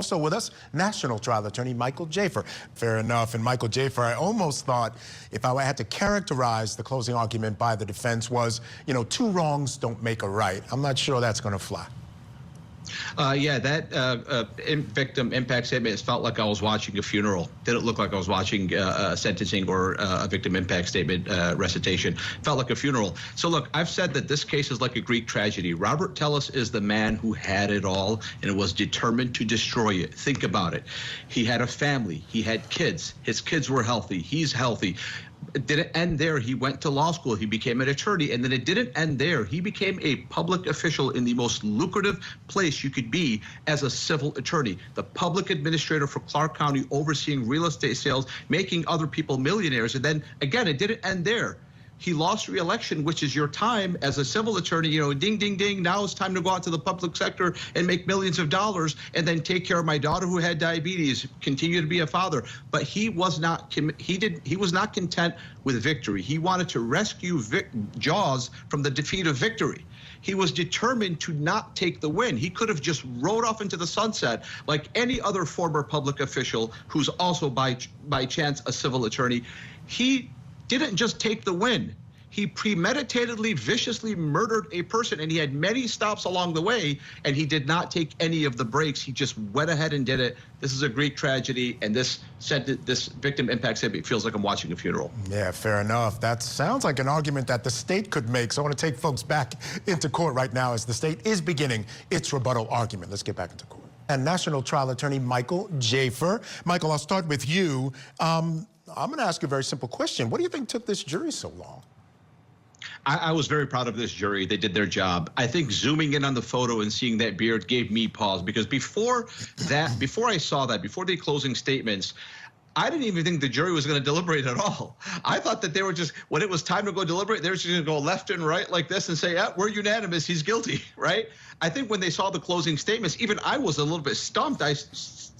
Also with us, national trial attorney Michael Jaafar. Fair enough. And Michael Jaafar, I almost thought if I had to characterize the closing argument by the defense was, you know, two wrongs don't make a right. I'm not sure that's going to fly. Yeah, that victim impact statement, it felt like I was watching a funeral. Didn't look like I was watching a sentencing or a victim impact statement recitation. Felt like a funeral. So look, I've said that this case is like a Greek tragedy. Robert Tellis is the man who had it all and was determined to destroy it. Think about it. He had a family. He had kids. His kids were healthy. He's healthy. It didn't end there. He went to law school. He became an attorney. And then it didn't end there. He became a public official in the most lucrative place you could be as a civil attorney. The public administrator for Clark County, overseeing real estate sales, making other people millionaires. And then, again, it didn't end there. He lost re-election, which is your time as a civil attorney, you know, ding, ding, ding. Now it's time to go out to the public sector and make millions of dollars and then take care of my daughter who had diabetes, continue to be a father. But he was not content with victory. He wanted to rescue Jaws from the defeat of victory. He was determined to not take the win. He could have just rode off into the sunset like any other former public official who's also by chance a civil attorney. He didn't just take the win. He premeditatedly, viciously murdered a person, and he had many stops along the way, and he did not take any of the breaks. He just went ahead and did it. This is a Greek tragedy, and this victim impact statement feels like I'm watching a funeral. Yeah, fair enough. That sounds like an argument that the state could make. So I want to take folks back into court right now as the state is beginning its rebuttal argument. Let's get back into court. And national trial attorney Michael Jaafar. Michael, I'll start with you. I'm going to ask you a very simple question. What do you think took this jury so long? I was very proud of this jury. They did their job. I think zooming in on the photo and seeing that beard gave me pause, because before I saw that, before the closing statements, I didn't even think the jury was going to deliberate at all. I thought that they were just, when it was time to go deliberate, they were just going to go left and right like this and say, yeah, we're unanimous, he's guilty, right? I think when they saw the closing statements, even I was a little bit stumped. I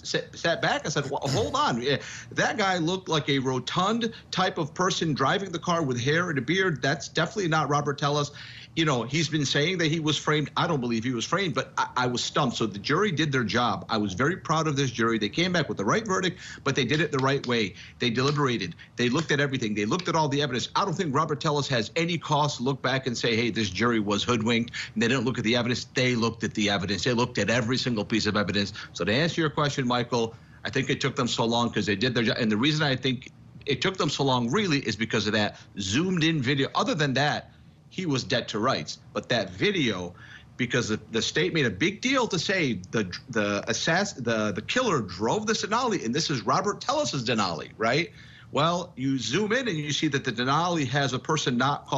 sat back and said, well, hold on. That guy looked like a rotund type of person driving the car with hair and a beard. That's definitely not Robert Tellis. You know, he's been saying that he was framed. I don't believe he was framed, but I was stumped. So the jury did their job. I was very proud of this jury. They came back with the right verdict, but they did it the right way. They deliberated. They looked at everything. They looked at all the evidence. I don't think Robert Tellis has any cause to look back and say, hey, this jury was hoodwinked. And they didn't look at the evidence. They looked at the evidence. They looked at every single piece of evidence. So to answer your question, Michael, I think it took them so long because they did their job. And the reason I think it took them so long really is because of that zoomed in video. Other than that, he was dead to rights. But that video, because the state made a big deal to say the killer drove this Denali, and this is Robert Tellis's Denali, right? Well, you zoom in and you see that the Denali has a person not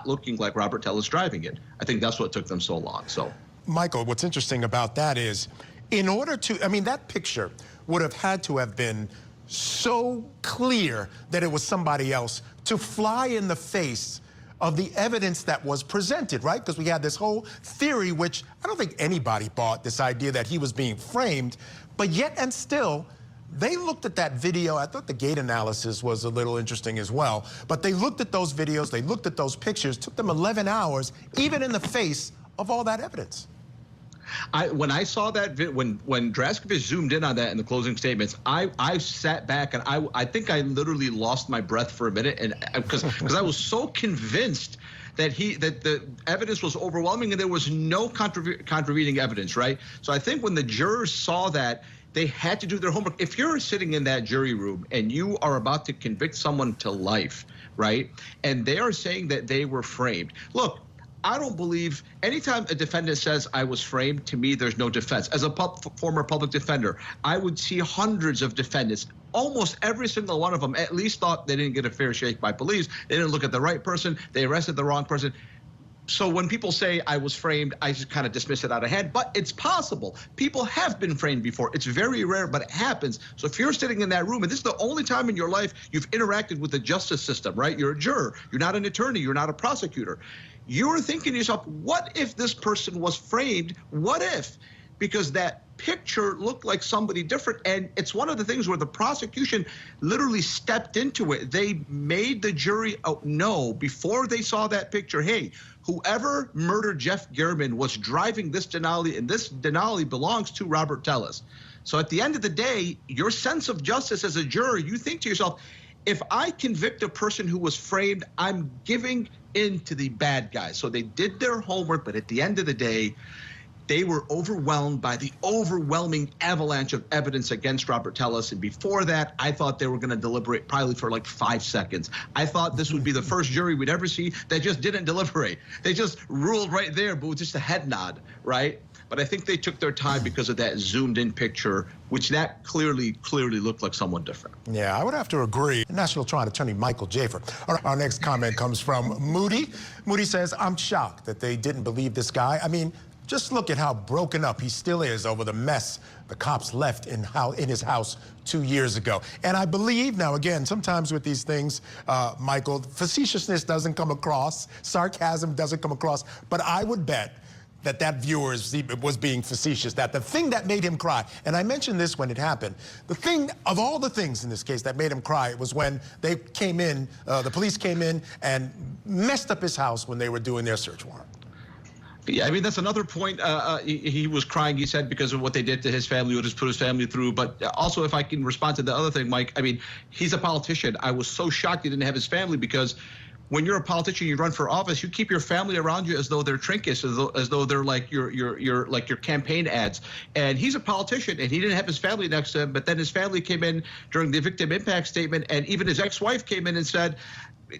looking like Robert Tellis driving it. I think that's what took them so long. So, Michael, what's interesting about that is, in order to, I mean, that picture would have had to have been so clear that it was somebody else to fly in the face of the evidence that was presented, right? Because we had this whole theory, which I don't think anybody bought, this idea that he was being framed, but yet and still, they looked at that video. I thought the gate analysis was a little interesting as well, but they looked at those videos, they looked at those pictures, took them 11 hours, even in the face of all that evidence. When I saw that, when Draskovic zoomed in on that in the closing statements, I sat back and I think I literally lost my breath for a minute, and because I was so convinced that the evidence was overwhelming and there was no contravening evidence, right? So I think when the jurors saw that, they had to do their homework. If you're sitting in that jury room and you are about to convict someone to life, right, and they are saying that they were framed, look, I don't believe anytime a defendant says I was framed, to me, there's no defense. As a former public defender, I would see hundreds of defendants. Almost every single one of them at least thought they didn't get a fair shake by police. They didn't look at the right person. They arrested the wrong person. So when people say I was framed, I just kind of dismiss it out of hand. But it's possible. People have been framed before. It's very rare, but it happens. So if you're sitting in that room, and this is the only time in your life you've interacted with the justice system, right? You're a juror. You're not an attorney. You're not a prosecutor. You're thinking to yourself, what if this person was framed? What if? Because that picture looked like somebody different. And it's one of the things where the prosecution literally stepped into it. They made the jury know before they saw that picture, hey, whoever murdered Jeff Gehrman was driving this Denali, and this Denali belongs to Robert Tellis. So at the end of the day, your sense of justice as a juror, you think to yourself, if I convict a person who was framed, I'm giving in to the bad guys. So they did their homework, but at the end of the day, they were overwhelmed by the overwhelming avalanche of evidence against Robert Tellis. And before that, I thought they were going to deliberate probably for like 5 seconds. I thought this would be the first jury we'd ever see that just didn't deliberate. They just ruled right there, but with just a head nod, right? But I think they took their time because of that zoomed in picture, which that clearly looked like someone different. Yeah, I would have to agree. National Trial Attorney Michael Jaafar. Our next comment comes from Moody. Moody says, I'm shocked that they didn't believe this guy. I mean, just look at how broken up he still is over the mess the cops left in his house 2 years ago. And I believe, now again, sometimes with these things, Michael, facetiousness doesn't come across, sarcasm doesn't come across, but I would bet that viewer was being facetious, that the thing that made him cry, and I mentioned this when it happened, the thing, of all the things in this case that made him cry, was when they came in, the police came in and messed up his house when they were doing their search warrant. Yeah, I mean, that's another point. He was crying, he said, because of what they did to his family, or just put his family through. But also, if I can respond to the other thing, Mike, I mean, he's a politician. I was so shocked he didn't have his family, because when you're a politician, you run for office, you keep your family around you as though they're trinkets, as though they're like your campaign ads. And he's a politician, and he didn't have his family next to him. But then his family came in during the victim impact statement, and even his ex-wife came in and said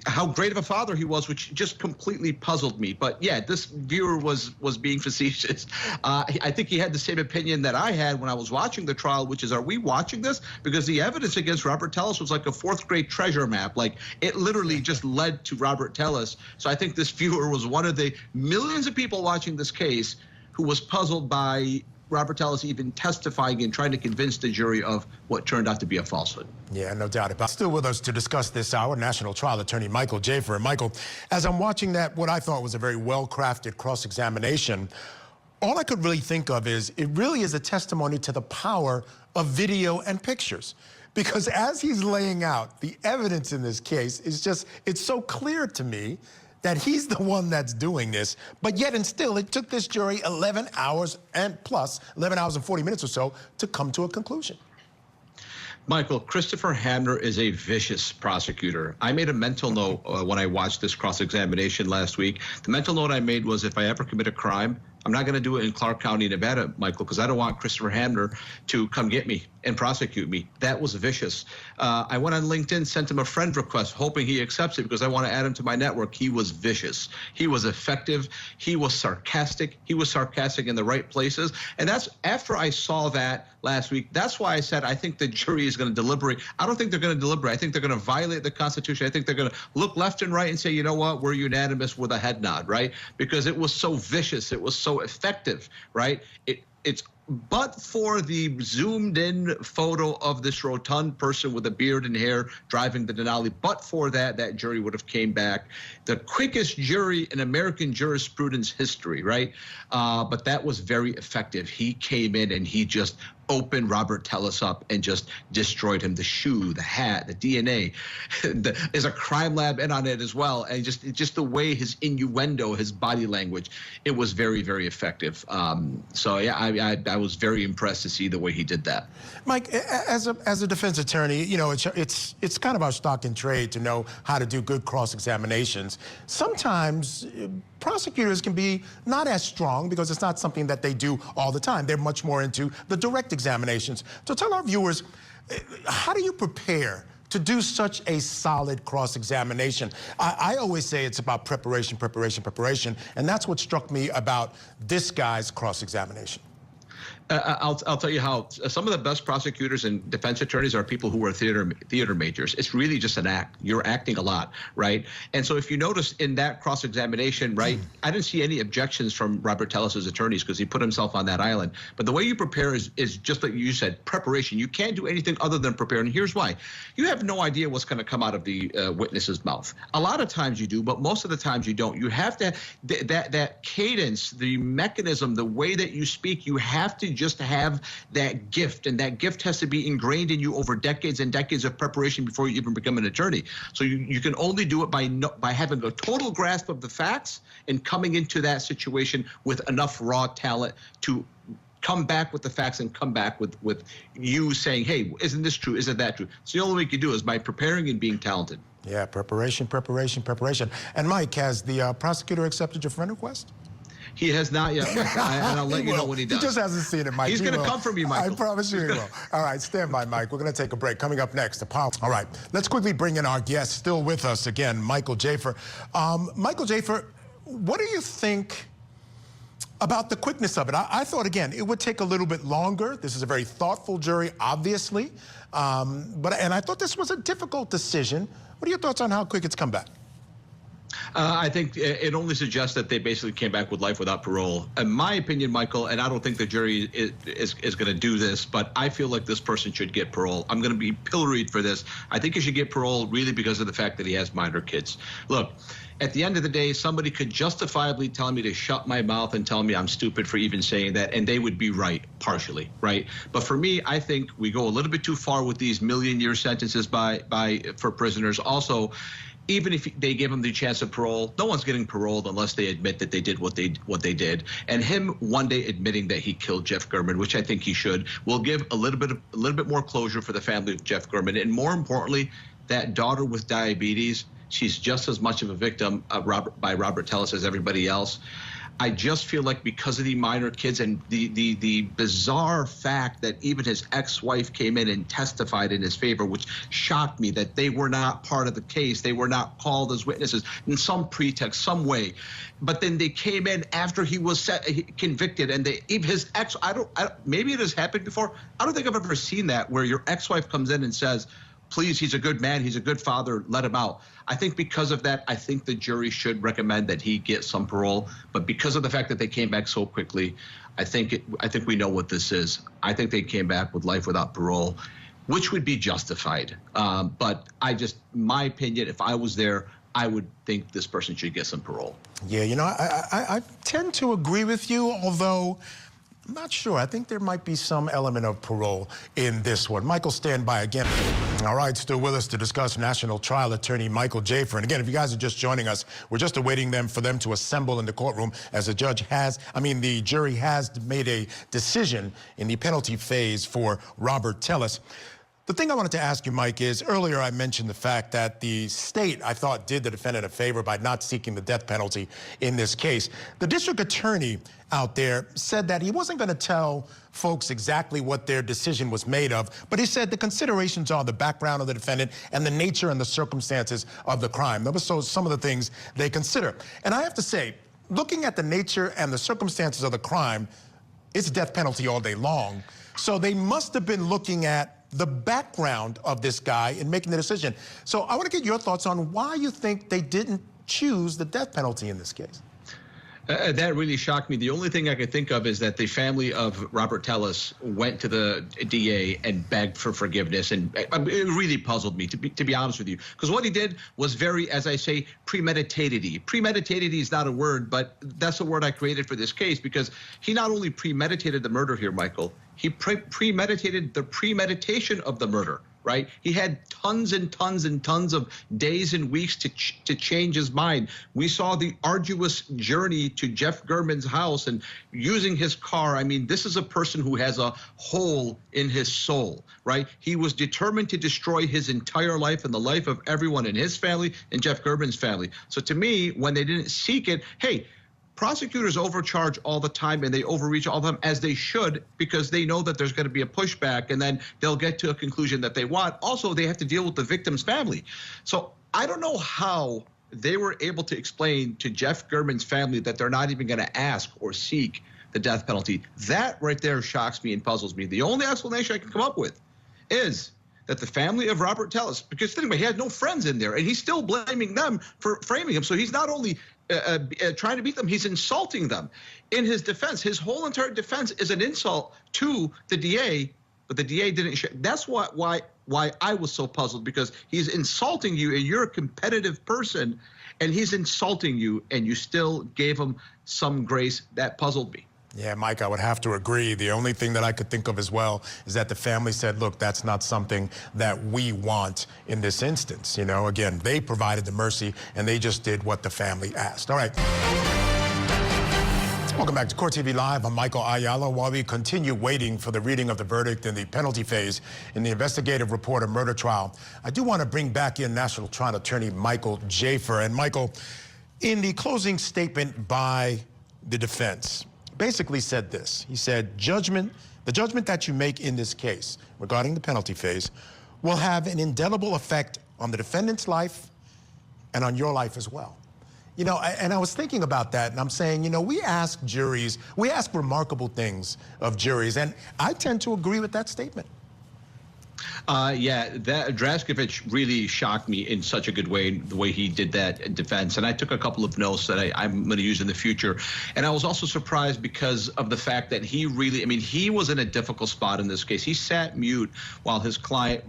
how great of a father he was, which just completely puzzled me. But yeah, this viewer was being facetious. I think he had the same opinion that I had when I was watching the trial, which is, are we watching this? Because the evidence against Robert Tellis was like a 4th grade treasure map. Like, it literally just led to Robert Tellis. So I think this viewer was one of the millions of people watching this case who was puzzled by Robert Tellis even testifying and trying to convince the jury of what turned out to be a falsehood. Yeah, no doubt about it. Still with us to discuss this hour, National Trial Attorney Michael Jaafar. And Michael, as I'm watching that, what I thought was a very well-crafted cross-examination, all I could really think of is it really is a testimony to the power of video and pictures. Because as he's laying out the evidence in this case, it's so clear to me that he's the one that's doing this, but yet and still it took this jury 11 hours and 40 minutes or so to come to a conclusion. Michael, Christopher Hamner is a vicious prosecutor. I made a mental note when I watched this cross-examination last week. The mental note I made was, if I ever commit a crime, I'm not going to do it in Clark County, Nevada, Michael, because I don't want Christopher Hamner to come get me and prosecute me. That was vicious. I went on LinkedIn, sent him a friend request, hoping he accepts it because I want to add him to my network. He was vicious. He was effective. He was sarcastic. He was sarcastic in the right places. And that's after I saw that last week. That's why I said I think the jury is going to deliberate. I don't think they're going to deliberate. I think they're going to violate the Constitution. I think they're going to look left and right and say, you know what, we're unanimous with a head nod, right? Because it was so vicious. It was so effective, right? It's but for the zoomed in photo of this rotund person with a beard and hair driving the Denali, but for that jury would have came back the quickest jury in American jurisprudence history, right? But that was very effective. He came in and he just opened Robert Tellis up and just destroyed him. The shoe, the hat, the DNA. There's a crime lab in on it as well. And just the way his innuendo, his body language, it was very, very effective. So yeah, I was very impressed to see the way he did that. Mike, as a defense attorney, you know, it's kind of our stock in trade to know how to do good cross-examinations. Sometimes prosecutors can be not as strong because it's not something that they do all the time. They're much more into the direct examinations. So tell our viewers, how do you prepare to do such a solid cross-examination? I always say it's about preparation, preparation, preparation, and that's what struck me about this guy's cross-examination. I'll tell you how. Some of the best prosecutors and defense attorneys are people who are theater majors. It's really just an act. You're acting a lot, right? And so if you notice in that cross-examination, right, I didn't see any objections from Robert Tellis's attorneys because he put himself on that island. But the way you prepare is just like you said, preparation. You can't do anything other than prepare. And here's why. You have no idea what's going to come out of the witness's mouth. A lot of times you do, but most of the times you don't. You have to, that cadence, the mechanism, the way that you speak, you have to just have that gift, and that gift has to be ingrained in you over decades and decades of preparation before you even become an attorney. So you can only do it by having a total grasp of the facts and coming into that situation with enough raw talent to come back with the facts and come back with you saying, hey, isn't this true? Isn't that true? So the only way you can do is by preparing and being talented. Yeah, preparation, preparation, preparation. And Mike, has the prosecutor accepted your friend request? He has not yet, Mike, and I'll let you know when he does. He just hasn't seen it, Mike. He's going to come from you, Michael. I promise you he will. All right, stand by, Mike. We're going to take a break. Coming up next, Apollo. All right, let's quickly bring in our guest, still with us again, Michael Jaafar. Michael Jaafar, what do you think about the quickness of it? I thought, again, it would take a little bit longer. This is a very thoughtful jury, obviously. And I thought this was a difficult decision. What are your thoughts on how quick it's come back? I think it only suggests that they basically came back with life without parole. In my opinion, Michael, and I don't think the jury is going to do this, but I feel like this person should get parole. I'm going to be pilloried for this. I think he should get parole really because of the fact that he has minor kids. Look, at the end of the day, somebody could justifiably tell me to shut my mouth and tell me I'm stupid for even saying that, and they would be right, partially, right? But for me, I think we go a little bit too far with these million-year sentences for prisoners. Also, even if they give him the chance of parole, no one's getting paroled unless they admit that they did what they did. And him one day admitting that he killed Jeff German, which I think he should, will give a little bit more closure for the family of Jeff German. And more importantly, that daughter with diabetes, she's just as much of a victim of Robert Tellis as everybody else. I just feel like because of the minor kids and the bizarre fact that even his ex-wife came in and testified in his favor, which shocked me, that they were not part of the case. They were not called as witnesses in some pretext, some way. But then they came in after he was convicted, and his ex, maybe it has happened before. I don't think I've ever seen that, where your ex-wife comes in and says, please, he's a good man, he's a good father, let him out. I think because of that, I think the jury should recommend that he get some parole. But because of the fact that they came back so quickly, I think we know what this is. I think they came back with life without parole, which would be justified. But my opinion, if I was there, I would think this person should get some parole. Yeah, you know, I tend to agree with you, although I'm not sure. I think there might be some element of parole in this one. Michael, stand by again. All right, still with us to discuss national trial attorney Michael Jaafar. And again, if you guys are just joining us, we're just awaiting for them to assemble in the courtroom as the jury has made a decision in the penalty phase for Robert Tellis. The thing I wanted to ask you, Mike, is earlier I mentioned the fact that the state, I thought, did the defendant a favor by not seeking the death penalty in this case. The district attorney out there said that he wasn't going to tell folks exactly what their decision was made of, but he said the considerations are the background of the defendant and the nature and the circumstances of the crime. Those are some of the things they consider. And I have to say, looking at the nature and the circumstances of the crime, it's death penalty all day long. So they must have been looking at the background of this guy in making the decision. So I want to get your thoughts on why you think they didn't choose the death penalty in this case. That really shocked me. The only thing I could think of is that the family of Robert Tellis went to the DA and begged for forgiveness, and it really puzzled me, to be honest with you, because what he did was very, as I say, premeditated-y. Premeditated-y is not a word, but that's a word I created for this case, because he not only premeditated the murder here, Michael, he premeditated the premeditation of the murder. Right? He had tons and tons and tons of days and weeks to change his mind. We saw the arduous journey to Jeff German's house and using his car. I mean, this is a person who has a hole in his soul, right? He was determined to destroy his entire life and the life of everyone in his family and Jeff German's family. So to me, when they didn't seek it, hey, prosecutors overcharge all the time and they overreach all the time, as they should, because they know that there's going to be a pushback and then they'll get to a conclusion that they want. Also, they have to deal with the victim's family. So I don't know how they were able to explain to Jeff German's family that they're not even going to ask or seek the death penalty. That right there shocks me and puzzles me. The only explanation I can come up with is that the family of Robert Tellis, because think about it, he had no friends in there, and he's still blaming them for framing him. So he's not only trying to beat them, he's insulting them. In his defense, his whole entire defense is an insult to the DA, but the DA didn't share. That's why I was so puzzled, because he's insulting you, and you're a competitive person, and he's insulting you, and you still gave him some grace. That puzzled me. Yeah, Mike, I would have to agree. The only thing that I could think of as well is that the family said, look, that's not something that we want in this instance. You know, again, they provided the mercy and they just did what the family asked. All right. Welcome back to Court TV Live. I'm Michael Ayala. While we continue waiting for the reading of the verdict in the penalty phase in the Investigative Reporter Murder Trial, I do want to bring back in National Trial Attorney Michael Jaafar. And Michael, in the closing statement by the defense, basically said this. He said, the judgment that you make in this case regarding the penalty phase will have an indelible effect on the defendant's life and on your life as well. You know, and I was thinking about that, and I'm saying, you know, we ask remarkable things of juries, and I tend to agree with that statement. Yeah, that Draskovic really shocked me in such a good way, the way he did that in defense. And I took a couple of notes that I'm going to use in the future. And I was also surprised because of the fact that he really, I mean, he was in a difficult spot in this case. He sat mute while his client,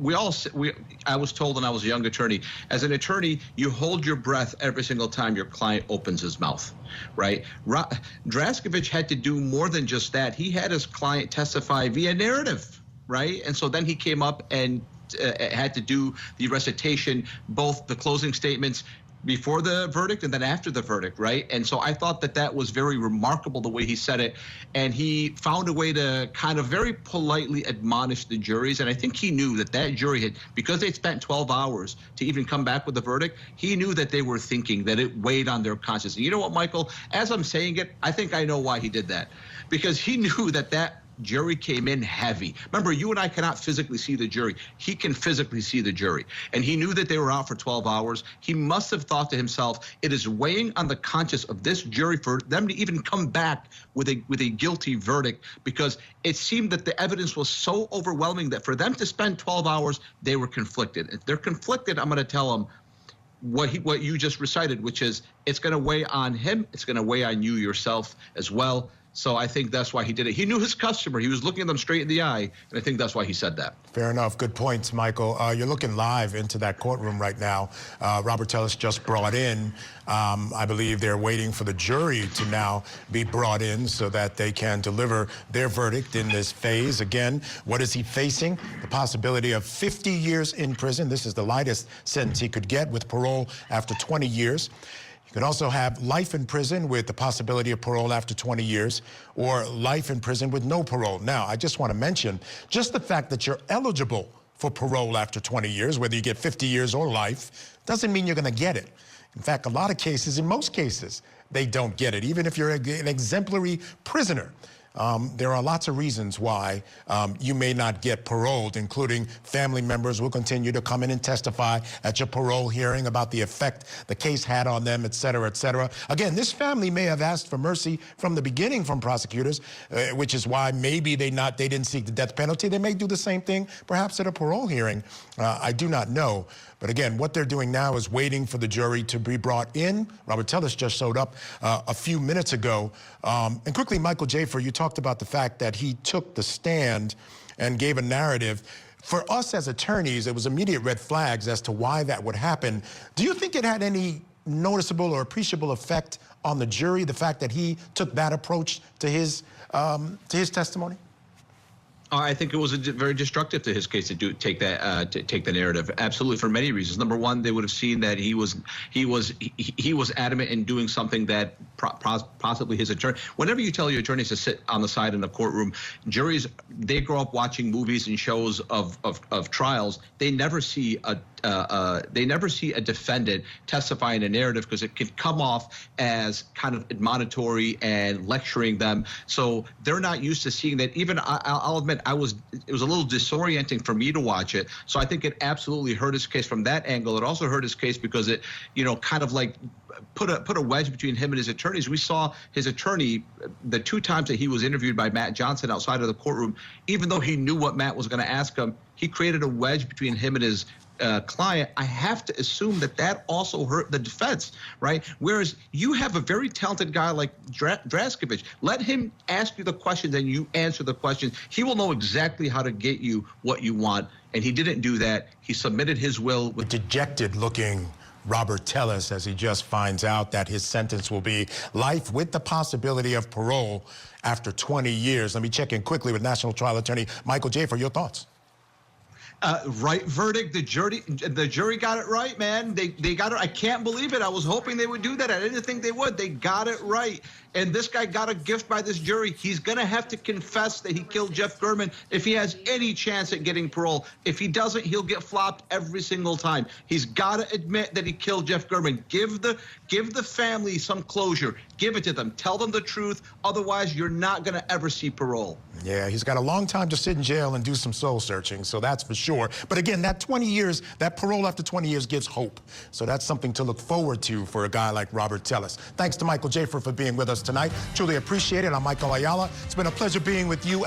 I was told when I was a young attorney, as an attorney, you hold your breath every single time your client opens his mouth, right? Draskovic had to do more than just that. He had his client testify via narrative. Right. And so then he came up and had to do the recitation, both the closing statements before the verdict and then after the verdict. Right. And so I thought that that was very remarkable, the way he said it. And he found a way to kind of very politely admonish the juries. And I think he knew that that jury had, because they'd spent 12 hours to even come back with the verdict, he knew that they were thinking that it weighed on their conscience. And you know what, Michael, as I'm saying it, I think I know why he did that, because he knew that that jury came in heavy. Remember, you and I cannot physically see the jury. He can physically see the jury. And he knew that they were out for 12 hours. He must have thought to himself, it is weighing on the conscience of this jury for them to even come back with a guilty verdict, because it seemed that the evidence was so overwhelming that for them to spend 12 hours, they were conflicted. If they're conflicted, I'm going to tell them what you just recited, which is it's going to weigh on him. It's going to weigh on you yourself as well. So I think that's why he did it. He knew his customer. He was looking at them straight in the eye, and I think that's why he said that. Fair enough. Good points, Michael. You're looking live into that courtroom right now. Robert Tellis just brought in. I believe they're waiting for the jury to now be brought in so that they can deliver their verdict in this phase. Again, what is he facing? The possibility of 50 years in prison. This is the lightest sentence he could get, with parole after 20 years. You can also have life in prison with the possibility of parole after 20 years, or life in prison with no parole. Now, I just want to mention, just the fact that you're eligible for parole after 20 years, whether you get 50 years or life, doesn't mean you're going to get it. In fact, a lot of cases, in most cases, they don't get it. Even if you're an exemplary prisoner, there are lots of reasons why you may not get paroled, including family members will continue to come in and testify at your parole hearing about the effect the case had on them, et cetera, et cetera. Again, this family may have asked for mercy from the beginning from prosecutors, which is why maybe they didn't seek the death penalty. They may do the same thing, perhaps at a parole hearing. I do not know. But again, what they're doing now is waiting for the jury to be brought in. Robert Tellis just showed up a few minutes ago. And quickly, Michael Jaafar, you talked about the fact that he took the stand and gave a narrative. For us as attorneys, it was immediate red flags as to why that would happen. Do you think it had any noticeable or appreciable effect on the jury, the fact that he took that approach to his testimony? I think it was very destructive to his case to take the narrative. Absolutely, for many reasons. Number one, they would have seen that he was adamant in doing something that possibly his attorney. Whenever you tell your attorneys to sit on the side in a courtroom, juries, they grow up watching movies and shows of trials. They never see a defendant testify in a narrative, because it can come off as kind of admonitory and lecturing them. So they're not used to seeing that. Even I'll admit, it was a little disorienting for me to watch it. So I think it absolutely hurt his case from that angle. It also hurt his case because it, kind of like put a wedge between him and his attorneys. We saw his attorney the two times that he was interviewed by Matt Johnson outside of the courtroom. Even though he knew what Matt was going to ask him, he created a wedge between him and his client. I have to assume that also hurt the defense, right? Whereas you have a very talented guy like Draskovic. Let him ask you the questions and you answer the questions. He will know exactly how to get you what you want. And he didn't do that. He submitted his will with dejected looking Robert Tellis as he just finds out that his sentence will be life with the possibility of parole after 20 years. Let me check in quickly with National Trial Attorney Michael Jaafar. Your thoughts? Right verdict. The jury got it right, man. They got it. I can't believe it. I was hoping they would do that. I didn't think they would. They got it right. And this guy got a gift by this jury. He's going to have to confess that he killed Jeff German if he has any chance at getting parole. If he doesn't, he'll get flopped every single time. He's got to admit that he killed Jeff German. Give the family some closure. Give it to them. Tell them the truth. Otherwise, you're not going to ever see parole. Yeah, he's got a long time to sit in jail and do some soul searching, so that's for sure. But again, that 20 years, that parole after 20 years gives hope. So that's something to look forward to for a guy like Robert Tellis. Thanks to Michael Jaafar for being with us tonight. Truly appreciate it. I'm Michael Ayala. It's been a pleasure being with you.